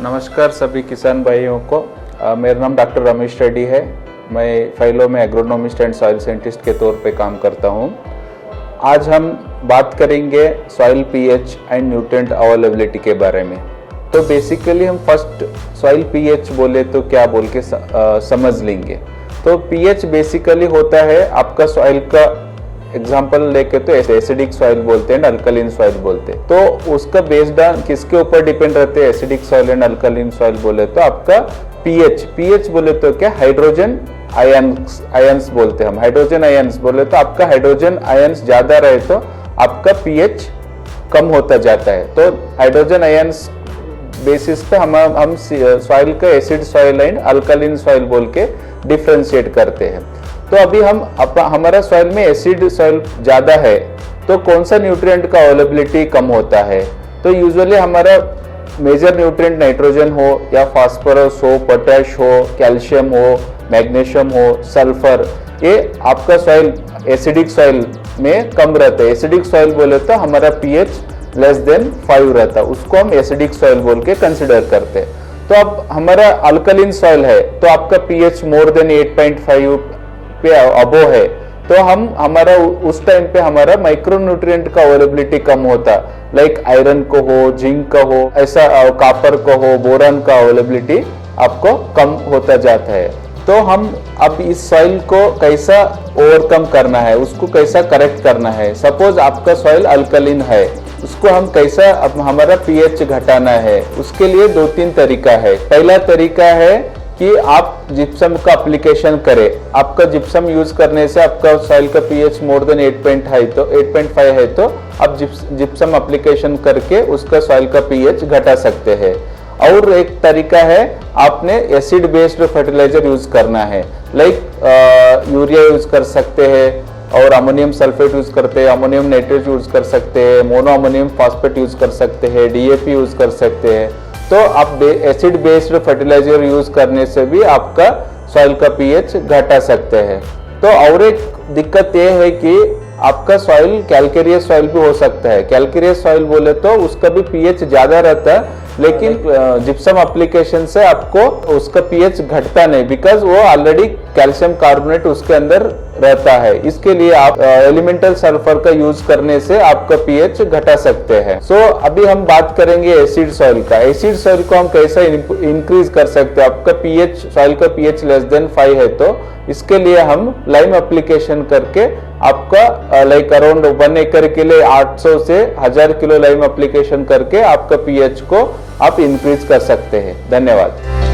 नमस्कार सभी किसान भाइयों को। मेरा नाम डॉक्टर रमेश रेड्डी है। मैं फैलो में एग्रोनॉमिस्ट एंड सॉइल साइंटिस्ट के तौर पे काम करता हूँ। आज हम बात करेंगे soil pH and nutrient availability के बारे में। तो बेसिकली हम फर्स्ट सॉइल पीएच बोले तो क्या बोल के समझ लेंगे। तो पीएच बेसिकली होता है आपका सॉइल का एग्जाम्पल लेके तो एसिडिक सॉइल बोलते हैं, अल्कलिन सॉइल बोलते हैं। तो उसका बेस्ड ऑन किसके ऊपर डिपेंड रहते हैं, एसिडिक सॉइल एंड अल्कलिन सॉइल बोले तो आपका पीएच बोले तो क्या हाइड्रोजन आयंस बोलते हैं हम। हाइड्रोजन आयंस बोले तो आपका हाइड्रोजन आयंस ज्यादा रहे तो आपका पीएच कम होता जाता है। तो हाइड्रोजन आयंस बेसिस पे हम सॉइल का एसिड सॉइल एंड अल्कलिन सॉइल बोल के डिफ्रेंशिएट करते हैं। तो अभी हमारा सॉइल में एसिड सॉइल ज्यादा है तो कौन सा न्यूट्रिएंट का अवेलेबिलिटी कम होता है। तो यूजुअली हमारा मेजर न्यूट्रिएंट नाइट्रोजन हो या फास्फोरस हो, पोटैश हो, कैल्शियम हो, मैग्नीशियम हो, सल्फर, ये आपका सॉइल एसिडिक सॉइल में कम रहता है। एसिडिक सॉइल बोले तो हमारा पीएच लेस देन 5 रहता है, उसको हम एसिडिक सॉइल बोल के कंसिडर करते हैं। तो अब हमारा अल्कलिन सॉइल है तो आपका पीएच मोर देन 8.5 पे अबो है तो हमारा उस टाइम पे हमारा माइक्रोन्यूट्रिएंट का अवेलेबिलिटी कम होता, लाइक आयरन को हो, जिंक का हो, ऐसा कॉपर को हो, बोरॉन का अवेलेबिलिटी आपको कम होता जाता है। तो हम अब इस सॉइल को कैसा ओवरकम करना है, उसको कैसा करेक्ट करना है। सपोज आपका सॉइल अल्कलिन है, उसको हम कैसा हमारा पीएच घटाना है, उसके लिए 2-3 तरीका है। पहला तरीका है कि आप जिप्सम का एप्लीकेशन करें। आपका जिप्सम यूज करने से आपका सॉइल का पीएच मोर देन 8.5 है तो आप जिप्सम एप्लीकेशन करके उसका सॉइल का पीएच घटा सकते हैं। और एक तरीका है आपने एसिड बेस्ड फर्टिलाइजर यूज करना है, लाइक यूरिया यूज कर सकते हैं और अमोनियम सल्फेट यूज करते हैं, अमोनियम नाइट्रेट यूज कर सकते हैं, मोनो अमोनियम फॉस्फेट यूज कर सकते हैं, डीएपी यूज कर सकते हैं। तो आप एसिड बेस्ड फर्टिलाइजर यूज करने से भी आपका सॉइल का पीएच घटा सकते हैं। तो और एक दिक्कत ये है कि आपका सॉइल कैल्केरियस सॉइल भी हो सकता है। कैल्केरियस सॉइल बोले तो उसका भी पीएच ज्यादा रहता है, लेकिन जिप्सम एप्लीकेशन से आपको उसका पीएच घटता नहीं, बिकॉज वो ऑलरेडी कैल्शियम कार्बोनेट उसके अंदर रहता है। इसके लिए आप एलिमेंटल सल्फर का यूज करने से आपका पीएच घटा सकते हैं। सो अभी हम बात करेंगे एसिड सॉइल का। एसिड सॉइल को हम कैसे इंक्रीज कर सकते हैं। आपका पीएच सॉइल का पीएच लेस देन 5 है तो इसके लिए हम लाइम एप्लीकेशन करके आपका लाइक अराउंड 1 एकड़ के लिए 800 से 1000 किलो लाइम एप्लीकेशन करके आपका पीएच को आप इंक्रीज कर सकते हैं। धन्यवाद।